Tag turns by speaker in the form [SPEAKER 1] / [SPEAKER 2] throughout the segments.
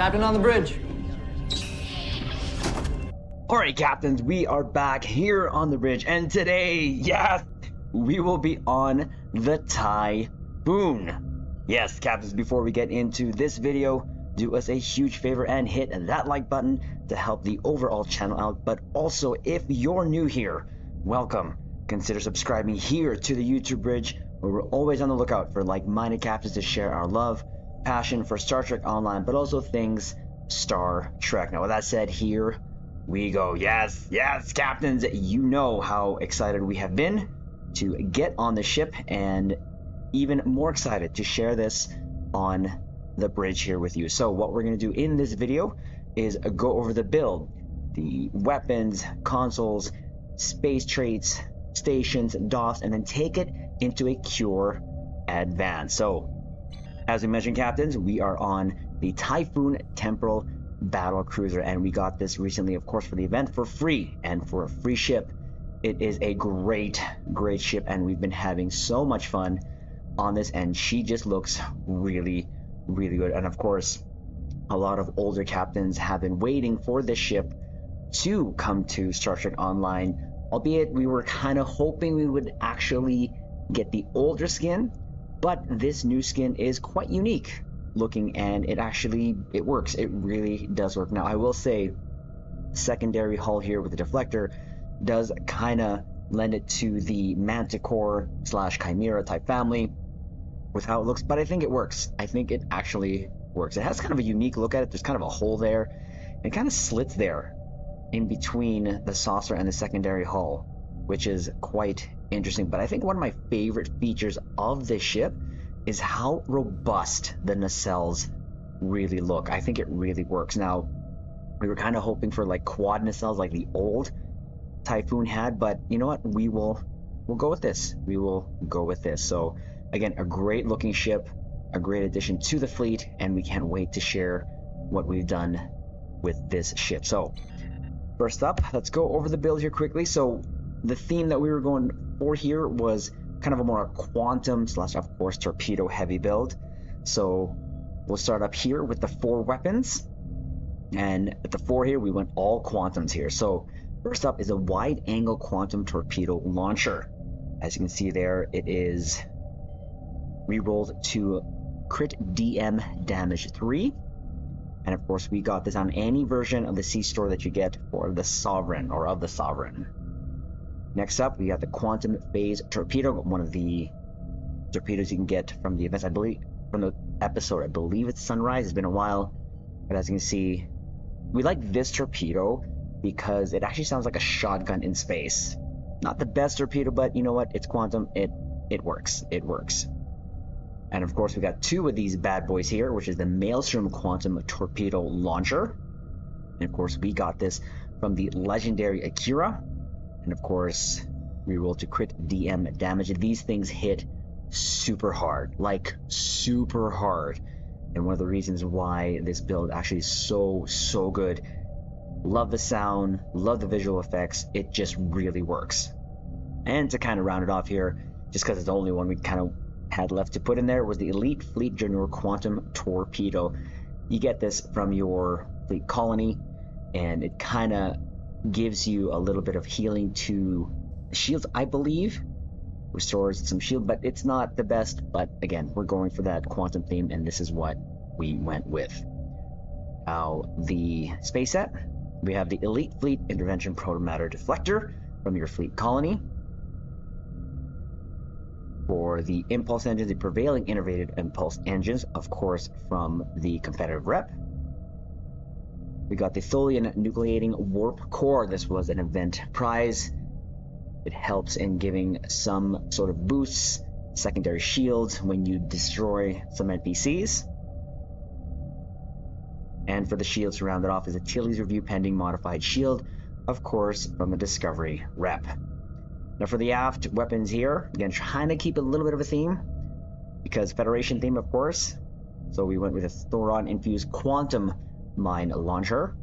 [SPEAKER 1] Captain on the bridge.
[SPEAKER 2] Alright, captains, we are back here on the bridge, and today, yes, we will be on the Typhoon. Yes, captains, before we get into this video, do us a huge favor and hit that like button to help the overall channel out. But also, if you're new here, welcome. Consider subscribing here to the YouTube bridge, where we're always on the lookout for like-minded captains to share our love, passion for Star Trek Online, but also things Star Trek. Now, with that said, here we go. Yes, captains, you know how excited we have been to get on the ship, and even more excited to share this on the bridge here with you. So what we're going to do in this video is go over the build, the weapons, consoles, space traits, stations, DOS, and then take it into a Cure Advance. So as we mentioned, captains, we are on the Typhoon Temporal Battlecruiser, and we got this recently, of course, for the event for free and for a free ship. It is a great ship, and we've been having so much fun on this, and she just looks really good. And of course, a lot of older captains have been waiting for this ship to come to Star Trek Online, albeit we were kind of hoping we would actually get the older skin, but this new skin is quite unique looking, and it works. It really does work. Now, I will say, secondary hull here with the deflector does kind of lend it to the Manticore / Chimera type family with how it looks, but I think it works. I think it actually works. It has kind of a unique look at it. There's kind of a hole there, and it kind of slits there in between the saucer and the secondary hull, which is quite interesting. But I think one of my favorite features of this ship is how robust the nacelles really look. I think it really works. Now, we were kind of hoping for like quad nacelles like the old Typhoon had, but you know what? We'll go with this. We will go with this. So again, a great looking ship, a great addition to the fleet, and we can't wait to share what we've done with this ship. So first up, let's go over the build here quickly. So the theme that we were going for here was kind of a more quantum / of course torpedo heavy build. So we'll start up here with the 4 weapons, and at the 4 here we went all quantums here. So first up is a wide angle quantum torpedo launcher. As you can see there, it is rerolled to crit DM damage 3, and of course we got this on any version of the C store that you get for the Sovereign or of the Sovereign. Next up, we got the Quantum Phase Torpedo, one of the torpedoes you can get from the events, I believe, from the episode. I believe it's Sunrise. It's been a while, but as you can see, we like this torpedo because it actually sounds like a shotgun in space. Not the best torpedo, but you know what? It's quantum. It works. It works. And of course, we got 2 of these bad boys here, which is the Maelstrom Quantum Torpedo Launcher. And of course, we got this from the legendary Akira. And of course, reroll to crit DM damage. These things hit super hard, like super hard. And one of the reasons why this build actually is so good. Love the sound, love the visual effects. It just really works. And to kind of round it off here, just because it's the only one we kind of had left to put in there, was the Elite Fleet Junior Quantum Torpedo. You get this from your fleet colony, and it kind of gives you a little bit of healing to shields, I believe. Restores some shield, but it's not the best. But again, we're going for that quantum theme, and this is what we went with. Now, the space set, we have the Elite Fleet Intervention Protomatter Deflector from your fleet colony. For the impulse engines, the prevailing innovative impulse engines, of course, from the competitive rep. We got the Tholian Nucleating Warp Core. This was an event prize. It helps in giving some sort of boosts, secondary shields when you destroy some NPCs. And for the shields to round it off is a Tilly's Review Pending Modified Shield, of course, from the Discovery rep. Now for the aft weapons here, again, trying to keep a little bit of a theme, because Federation theme, of course. So we went with a Thoron Infused Quantum Mine Launcher.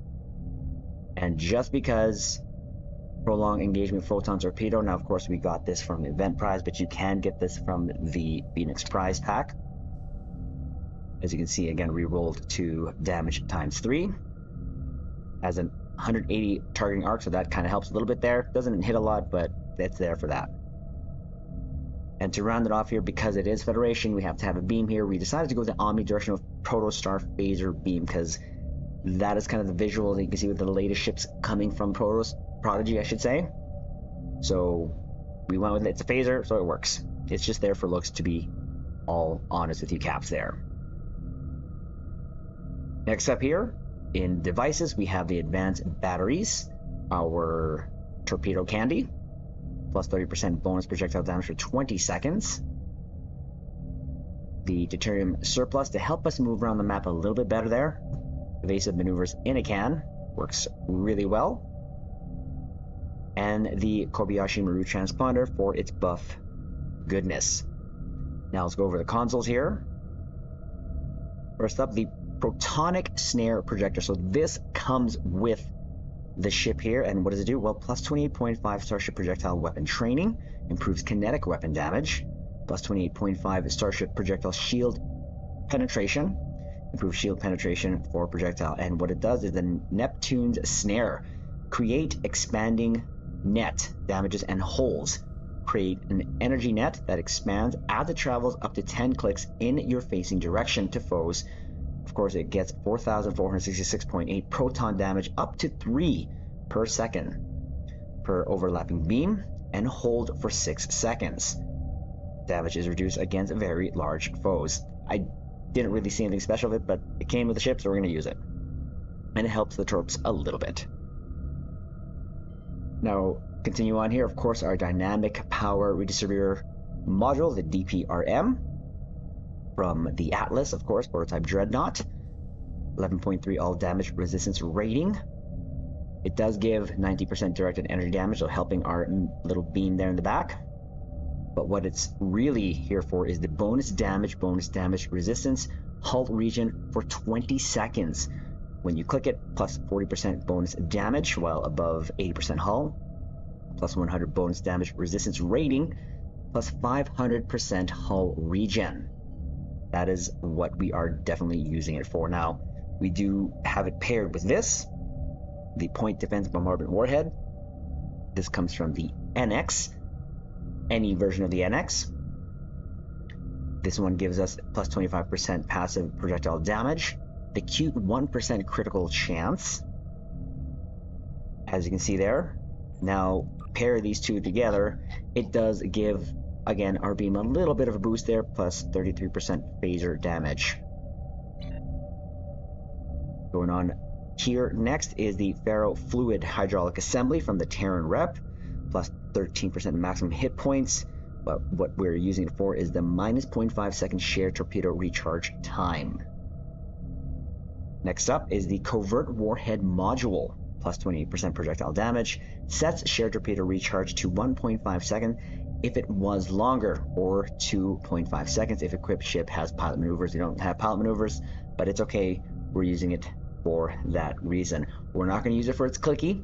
[SPEAKER 2] And just because Prolonged Engagement Photon Torpedo, now of course we got this from the event prize, but you can get this from the Phoenix prize pack. As you can see, again, re-rolled to damage times 3. Has an 180 targeting arc, so that kind of helps a little bit there. Doesn't hit a lot, but it's there for that. And to round it off here, because it is Federation, we have to have a beam here. We decided to go with the omnidirectional Protostar Phaser beam, because that is kind of the visual that you can see with the latest ships coming from Prodigy, I should say. So we went with it. It's a phaser, so it works. It's just there for looks, to be all honest with you, Caps there. Next up here, in devices, we have the advanced batteries, our torpedo candy, plus 30% bonus projectile damage for 20 seconds. The deuterium surplus to help us move around the map a little bit better there. Evasive maneuvers in a can, works really well. And the Kobayashi Maru transponder for its buff goodness. Now let's go over the consoles here. First up, the Protonic Snare Projector. So this comes with the ship here, and what does it do? Well, plus 28.5 Starship Projectile Weapon Training, improves kinetic weapon damage, plus 28.5 Starship Projectile Shield Penetration, improves shield penetration for projectile, and what it does is the Neptune's Snare. Create expanding net, damages and holes. Create an energy net that expands as it travels up to 10 clicks in your facing direction to foes. Of course, it gets 4,466.8 proton damage, up to 3 per second per overlapping beam, and hold for 6 seconds. Damage is reduced against very large foes. I didn't really see anything special with it, but it came with the ship, so we're going to use it. And it helps the torps a little bit. Now, continue on here. Of course, our dynamic power redistributor module, the DPRM, from the Atlas, of course, prototype Dreadnought. 11.3 all damage resistance rating. It does give 90% directed energy damage, so helping our little beam there in the back. But what it's really here for is the bonus damage resistance hull region for 20 seconds. When you click it, plus 40% bonus damage while above 80% hull, plus 100 bonus damage resistance rating, plus 500% hull regen. That is what we are definitely using it for. Now, we do have it paired with this, the Point Defense Bombardment Warhead. This comes from the NX, any version of the NX. This one gives us plus 25% passive projectile damage, the cute 1% critical chance, as you can see there. Now, pair these two together, it does give, again, our beam a little bit of a boost there, plus 33% phaser damage. Going on here next is the Ferrofluid Hydraulic Assembly from the Terran Rep, plus 13% maximum hit points. But what we're using it for is the minus 0.5 second shared torpedo recharge time. Next up is the Covert Warhead Module, plus 28% projectile damage, sets shared torpedo recharge to 1.5 seconds if it was longer, or 2.5 seconds if equipped ship has pilot maneuvers. We don't have pilot maneuvers, but it's okay. We're using it for that reason. We're not going to use it for its clicky.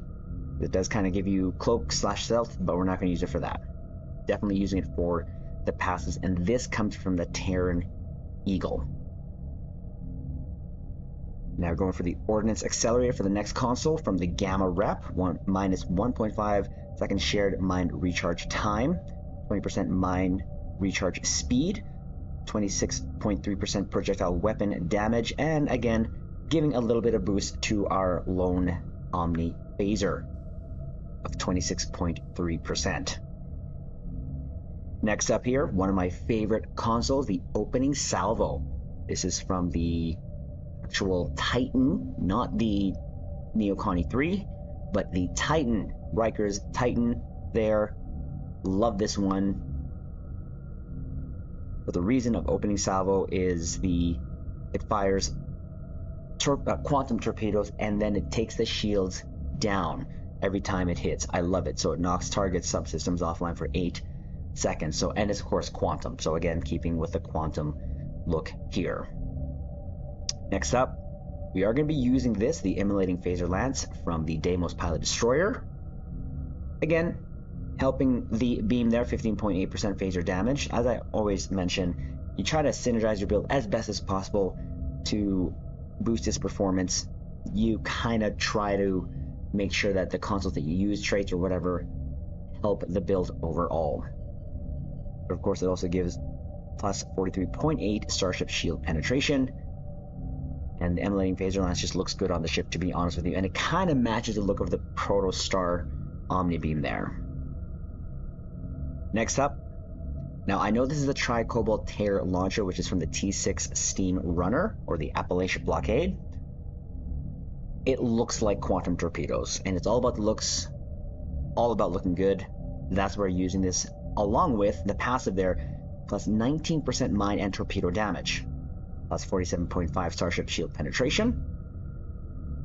[SPEAKER 2] It does kind of give you cloak / stealth, but we're not going to use it for that. Definitely using it for the passes, and this comes from the Terran Eagle. Now going for the Ordnance Accelerator for the next console from the Gamma Rep, minus 1.5 second shared mine recharge time, 20% mine recharge speed, 26.3% projectile weapon damage, and again, giving a little bit of boost to our lone Omni Phaser of 26.3%. Next up here, one of my favorite consoles, the Opening Salvo. This is from the actual Titan, not the Neocon 3, but the Titan, Riker's Titan there. Love this one. But the reason of Opening Salvo is it fires quantum torpedoes, and then it takes the shields down every time it hits. I love it. So it knocks target subsystems offline for 8 seconds. So, and it's of course quantum. So again, keeping with the quantum look here. Next up, we are going to be using this, the Immolating Phaser Lance from the Deimos Pilot Destroyer. Again, helping the beam there, 15.8% phaser damage. As I always mention, you try to synergize your build as best as possible to boost its performance. You kind of try to make sure that the consoles that you use, traits or whatever, help the build overall. But of course, it also gives plus 43.8 Starship Shield penetration. And the emulating phaser lance just looks good on the ship, to be honest with you. And it kind of matches the look of the Protostar Omnibeam there. Next up, now I know this is a Tri-Cobalt Tear launcher, which is from the T6 Steam Runner, or the Appalachian Blockade. It looks like quantum torpedoes, and it's all about the looks, all about looking good. That's why we're using this, along with the passive there, plus 19% mine and torpedo damage, plus 47.5 Starship Shield penetration.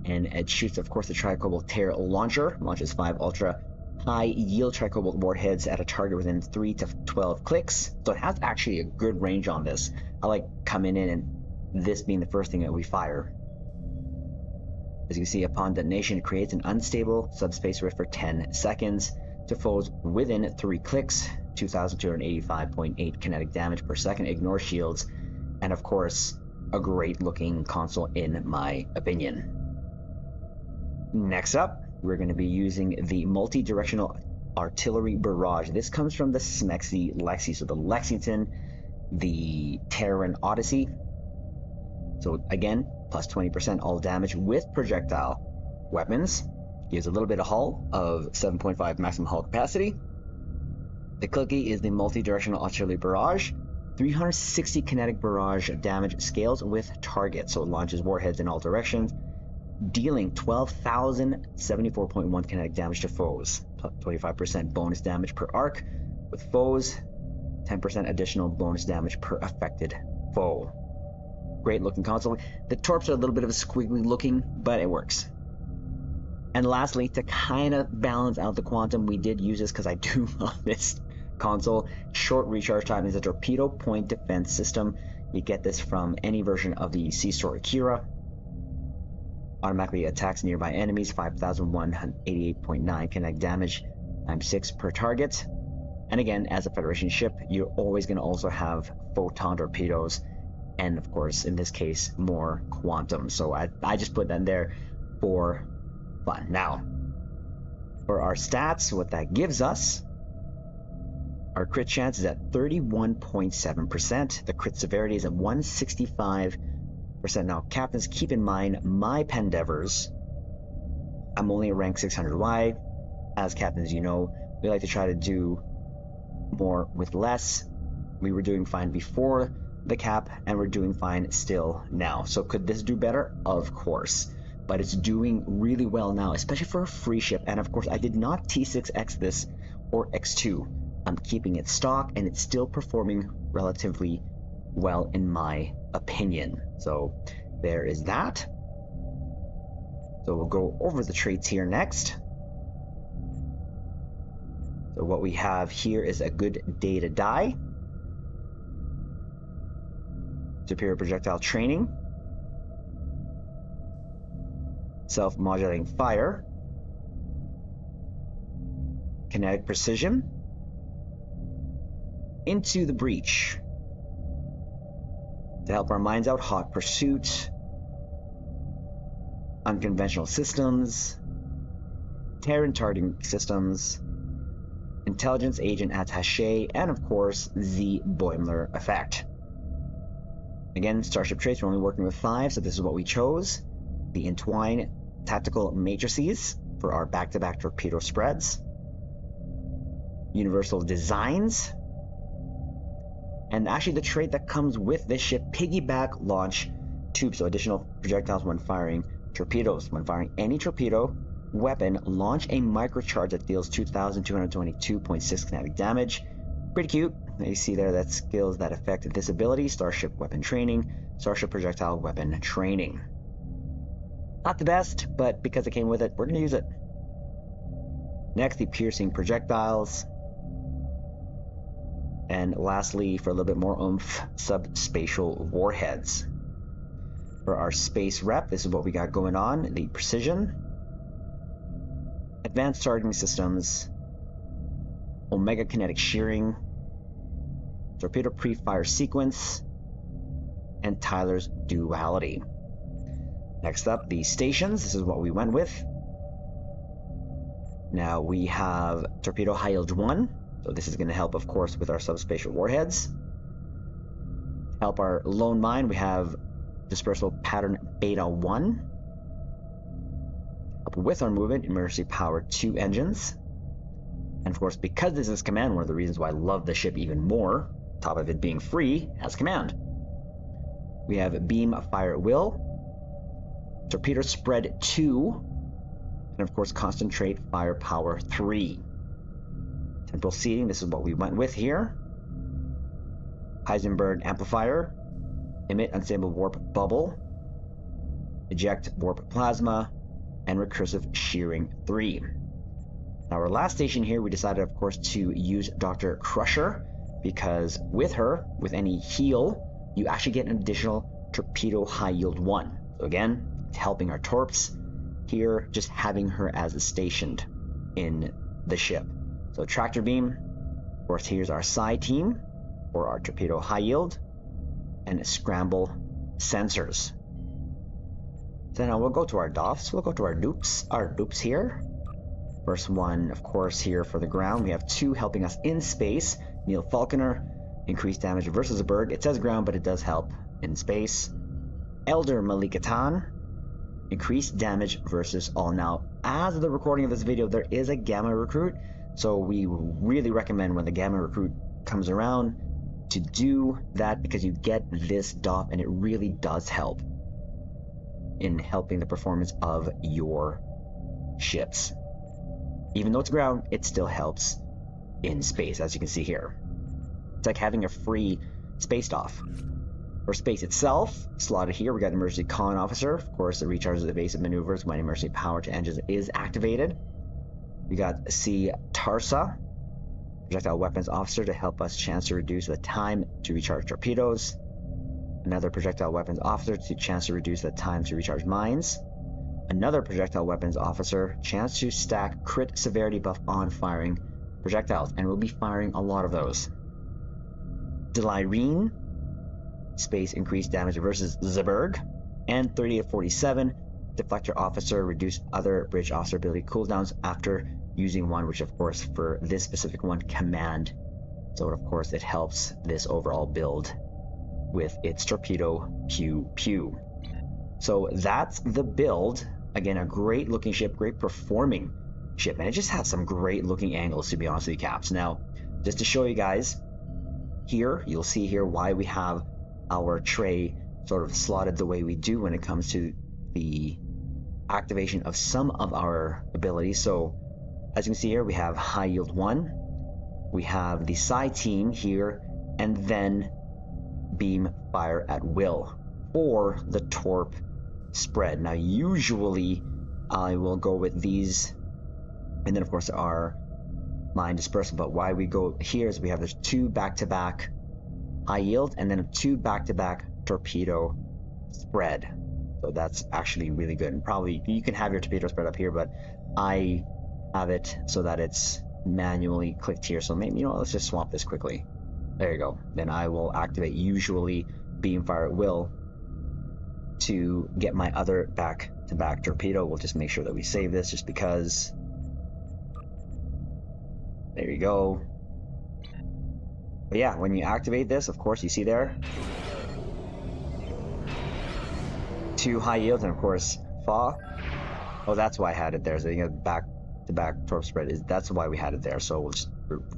[SPEAKER 2] And it shoots, of course, the Tri-Cobalt Tear launcher, launches 5 ultra high yield Tri-Cobalt warheads at a target within 3 to 12 clicks. So it has actually a good range on this. I like coming in and this being the first thing that we fire. As you can see, upon detonation, it creates an unstable subspace rift for 10 seconds to foes within 3 clicks, 2,285.8 kinetic damage per second, ignore shields, and of course, a great looking console in my opinion. Next up, we're going to be using the multi-directional artillery barrage. This comes from the Smexy Lexi, so the Lexington, the Terran Odyssey. So again, plus 20% all damage with projectile weapons. Gives a little bit of hull of 7.5 maximum hull capacity. The cookie is the multi-directional artillery barrage. 360 kinetic barrage damage scales with target, so it launches warheads in all directions, dealing 12,074.1 kinetic damage to foes, plus 25% bonus damage per arc with foes, 10% additional bonus damage per affected foe. Great looking console. The torps are a little bit of a squiggly looking, but it works. And lastly, to kind of balance out the quantum, we did use this because I do love this console. Short recharge time is a torpedo point defense system. You get this from any version of the Seastore Akira. Automatically attacks nearby enemies, 5,188.9 kinetic damage, times 6 per target. And again, as a Federation ship, you're always going to also have photon torpedoes, and of course, in this case, more quantum. So I just put that there for fun. Now, for our stats, what that gives us, our crit chance is at 31.7%. The crit severity is at 165%. Now, captains, keep in mind, my Pendevers, I'm only a rank 600 wide. As captains, you know, we like to try to do more with less. We were doing fine before the cap, and we're doing fine still now. So could this do better? Of course. But it's doing really well now, especially for a free ship. And of course, I did not T6X this or X2. I'm keeping it stock, and it's still performing relatively well in my opinion. So there is that. So we'll go over the traits here next. So what we have here is a good day to die, superior projectile training, self-modulating fire, kinetic precision, into the breach to help our minds out, hot pursuit, unconventional systems, Terran targeting systems, intelligence agent attaché, and of course the Boimler effect. Again, starship traits, we're only working with 5, so this is what we chose. The entwine tactical matrices for our back-to-back torpedo spreads, universal designs, and actually the trait that comes with this ship, piggyback launch tube, so additional projectiles when firing torpedoes. When firing any torpedo weapon, launch a microcharge that deals 2,222.6 kinetic damage. Pretty cute. You see there, that skills that affect this ability: Starship Weapon Training, Starship Projectile Weapon Training. Not the best, but because it came with it, we're going to use it. Next, the piercing projectiles. And lastly, for a little bit more oomph, subspatial warheads. For our space rep, this is what we got going on: the precision, advanced targeting systems, omega kinetic shearing, torpedo pre-fire sequence, and Tyler's duality. Next up, the stations. This is what we went with. Now we have torpedo high yield 1. So this is going to help, of course, with our subspatial warheads. Help our lone mine, we have dispersal pattern beta 1. Help with our movement, emergency power 2 engines. And of course, because this is command, one of the reasons why I love the ship even more, on top of it being free, as command. We have beam fire at will, torpedo spread 2, and of course concentrate firepower 3. Temporal seating, this is what we went with here. Heisenberg amplifier, emit unstable warp bubble, eject warp plasma, and recursive shearing 3. Now our last station here, we decided of course to use Dr. Crusher, because with her, with any heal, you actually get an additional torpedo high yield 1. So again, it's helping our torps. Here, just having her as stationed in the ship. So tractor beam, of course here's our psi team, or our torpedo high yield, and scramble sensors. So now we'll go to our DOFs, we'll go to our dupes here. First one, of course, here for the ground, we have 2 helping us in space. Neil Falconer, increased damage versus a bird. It says ground, but it does help in space. Elder Malikatan, increased damage versus all. Now, as of the recording of this video, there is a Gamma recruit, so we really recommend when the Gamma recruit comes around to do that, because you get this DOF and it really does help in helping the performance of your ships. Even though it's ground, it still helps in space, as you can see here. It's like having a free space DOF. For space itself, slotted here, we got emergency con officer. Of course, it recharges evasive maneuvers when emergency power to engines is activated. We got C Tarsa, projectile weapons officer, to help us chance to reduce the time to recharge torpedoes. Another projectile weapons officer to chance to reduce the time to recharge mines. Another projectile weapons officer, chance to stack crit severity buff on firing projectiles, and we'll be firing a lot of those. Delirene, space increased damage versus Zeberg, and 30 of 47, deflector officer, reduce other bridge officer ability cooldowns after using one, which of course for this specific one, command. So of course it helps this overall build with its torpedo pew pew. So that's the build. Again, a great looking ship, great performing ship, and it just has some great looking angles, to be honest with you, Caps. Now, just to show you guys here, you'll see here why we have our tray sort of slotted the way we do when it comes to the activation of some of our abilities. So as you can see here, we have high yield 1, we have the psi team here, and then beam fire at will for the torp spread. Now usually I will go with these, and then of course our mine dispersal, but why we go here is we have there's 2 back-to-back high yield and then 2 back-to-back torpedo spread. So that's actually really good, and probably you can have your torpedo spread up here, but I have it so that it's manually clicked here. So maybe, you know, let's just swap this quickly. There you go. Then I will activate usually beam fire at will to get my other back-to-back torpedo. We'll just make sure that we save this just because. There you go. But yeah, when you activate this, of course, you see there 2 high yields and of course fa. Oh, that's why I had it there. So you know, back-to-back torp spread is, that's why we had it there. So we'll just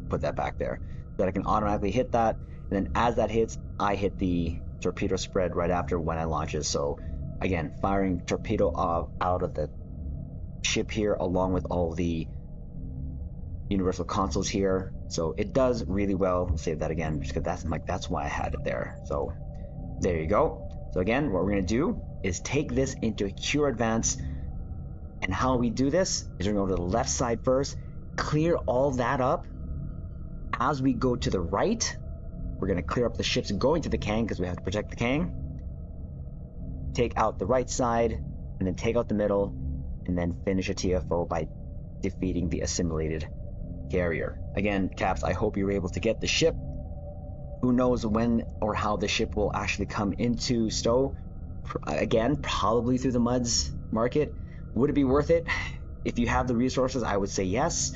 [SPEAKER 2] put that back there so that I can automatically hit that, and then as that hits, I hit the torpedo spread right after when I launches. So again, firing torpedo out of the ship here along with all the universal consoles here. So it does really well. I'll save that again because that's why I had it there. So there you go. So again, what we're going to do is take this into a cure advance, and how we do this is we're going to go to the left side first, clear all that up. As we go to the right, we're going to clear up the ships going to the Kang because we have to protect the Kang. Take out the right side, and then take out the middle, and then finish a TFO by defeating the assimilated carrier. Again, Caps, I hope you were able to get the ship Who knows when or how the ship will actually come into stow. Again, probably through the MUDs market. Would it be worth it? If you have the resources, I would say yes.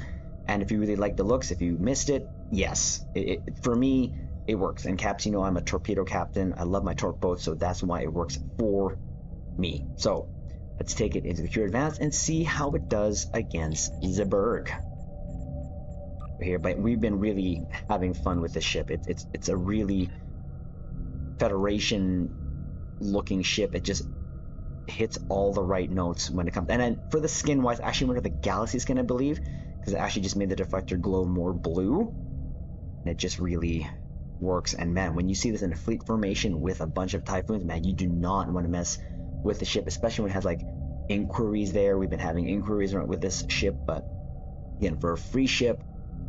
[SPEAKER 2] And if you really like the looks, if you missed it, yes. For me, it works. And Caps, you know, I'm a torpedo captain. I love my torp boats, so that's why it works for me. So let's take it into the Cure Advanced and see how it does against the Berg. Here, but we've been really having fun with this ship. It's a really Federation looking ship. It just hits all the right notes when it comes. And then for the skin wise, I actually went with the Galaxy skin, I believe, because it actually just made the deflector glow more blue, and it just really works. And man, when you see this in a fleet formation with a bunch of Typhoons, man, you do not want to mess with the ship, especially when it has like inquiries there. We've been having inquiries with this ship, but again, for a free ship,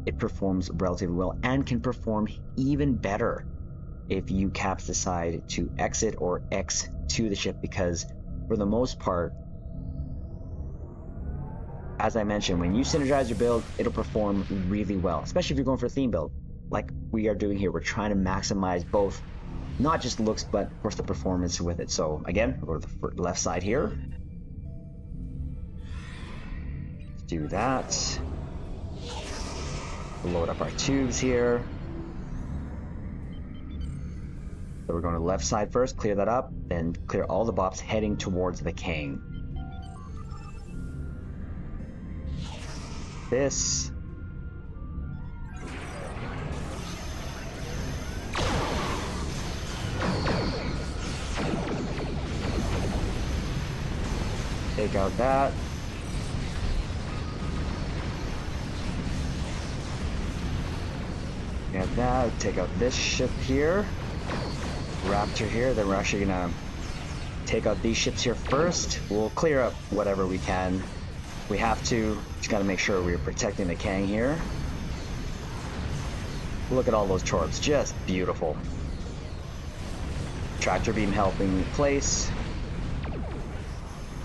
[SPEAKER 2] it performs relatively well and can perform even better if you Caps decide to exit or X to the ship, because for the most part, as I mentioned, when you synergize your build, it'll perform really well, especially if you're going for a theme build like we are doing here. We're trying to maximize both, not just looks, but of course the performance with it. So again, we'll go to the left side here. Let's do that. Load up our tubes here. So we're going to the left side first, clear that up, then clear all the bops heading towards the King. This. Take out that. Get that, take out this ship here. Raptor here, then we're actually gonna take out these ships here first. We'll clear up whatever we can. We have to, just gotta make sure we're protecting the Kang here. Look at all those torps, just beautiful. Tractor beam helping in place.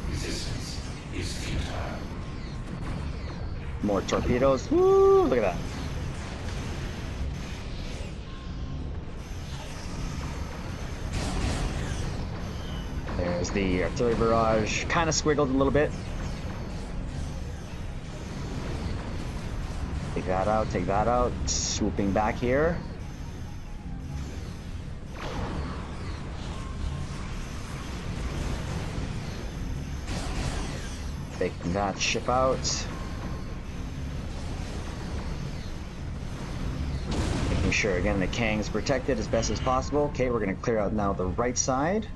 [SPEAKER 1] Resistance is futile.
[SPEAKER 2] More torpedoes, woo, look at that. There's the artillery barrage, kind of squiggled a little bit. Take that out, take that out. Swooping back here. Taking that ship out. Making sure, again, the Kang's protected as best as possible. Okay, we're going to clear out now the right side.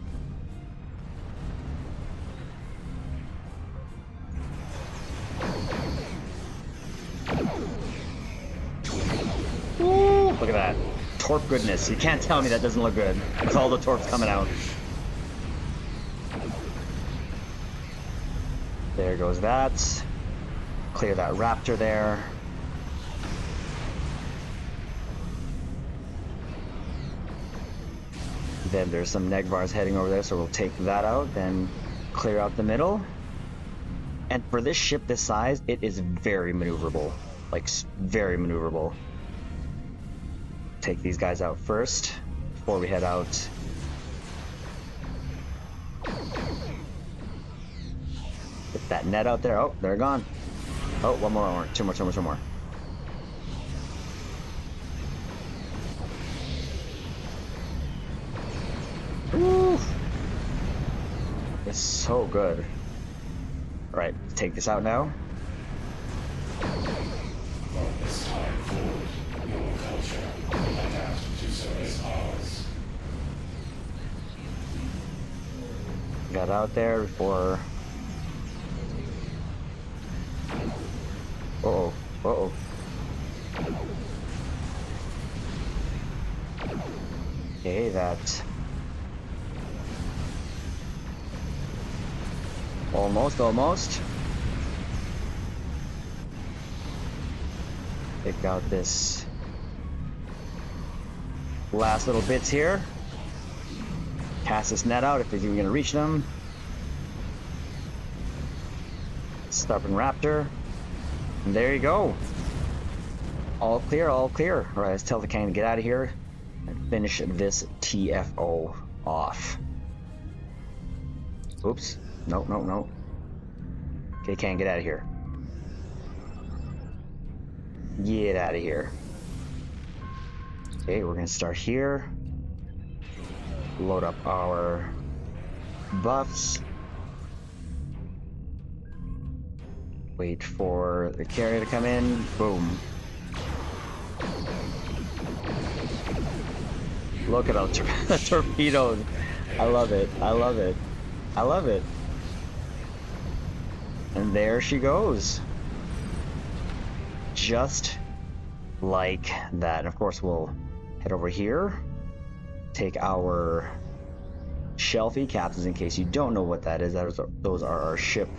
[SPEAKER 2] Look at that. Torp goodness. You can't tell me that doesn't look good. With all the torps coming out. There goes that. Clear that Raptor there. Then there's some Negvars heading over there, so we'll take that out, then clear out the middle. And for this ship this size, it is very maneuverable. Like, very maneuverable. Take these guys out first before we head out. Get that net out there. Oh, they're gone. Oh, one more. Two more. Woo! It's so good. All right, take this out now.
[SPEAKER 1] This time forward, your culture will adapt to service ours.
[SPEAKER 2] Got out there before. Uh-oh. Okay, that. Almost. Take out this last little bits here. Cast this net out if it's even gonna reach them. Stubborn Raptor. And there you go. All clear. Alright, let's tell the Kang to get out of here. and finish this TFO off. Oops. No, no, no. Okay, can't get out of here. Get out of here. Okay, we're gonna start here. Load up our buffs. Wait for the carrier to come in. Boom. Look at all the torpedoes. I love it. I love it. I love it. And there she goes. Just like that. And of course, we'll head over here. Take our shelfie captains. In case you don't know what that is, those are our ship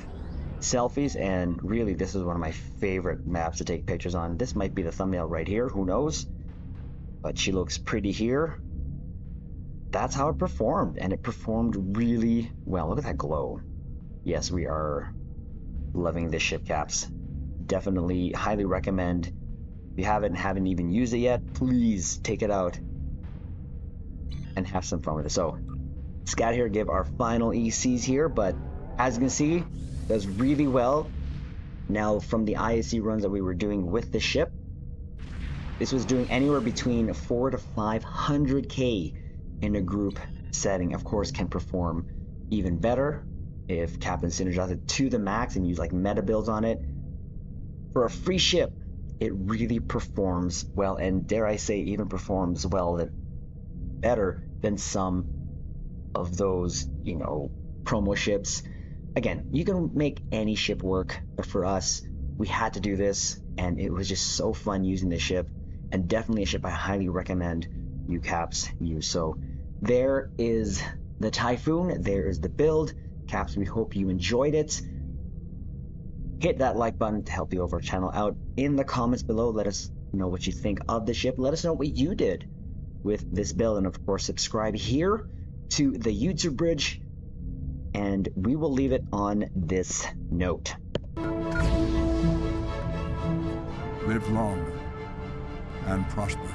[SPEAKER 2] selfies. And really, this is one of my favorite maps to take pictures on. This might be the thumbnail right here. Who knows? But she looks pretty here. That's how it performed, and it performed really well. Look at that glow. Yes, we are loving this ship, caps. Definitely highly recommend. If you haven't even used it yet, please take it out and have some fun with it. So let's get out here, give our final ECs here, but as you can see, does really well. Now from the ISC runs that we were doing with the ship, this was doing anywhere between 400 to 500k in a group setting. Of course, can perform even better if Captain synergized it to the max and use like meta builds on it. For a free ship, it really performs well, and dare I say even performs well, better than some of those, you know, promo ships. Again, you can make any ship work, but for us, we had to do this, and it was just so fun using this ship, and definitely a ship I highly recommend you caps use. So there is the Typhoon, there is the build. Caps, we hope you enjoyed it. Hit that like button to help the overall channel out. In the comments below, let us know what you think of the ship. Let us know what you did with this build, and of course subscribe here to the YouTube bridge, and we will leave it on this note.
[SPEAKER 3] Live long and prosper.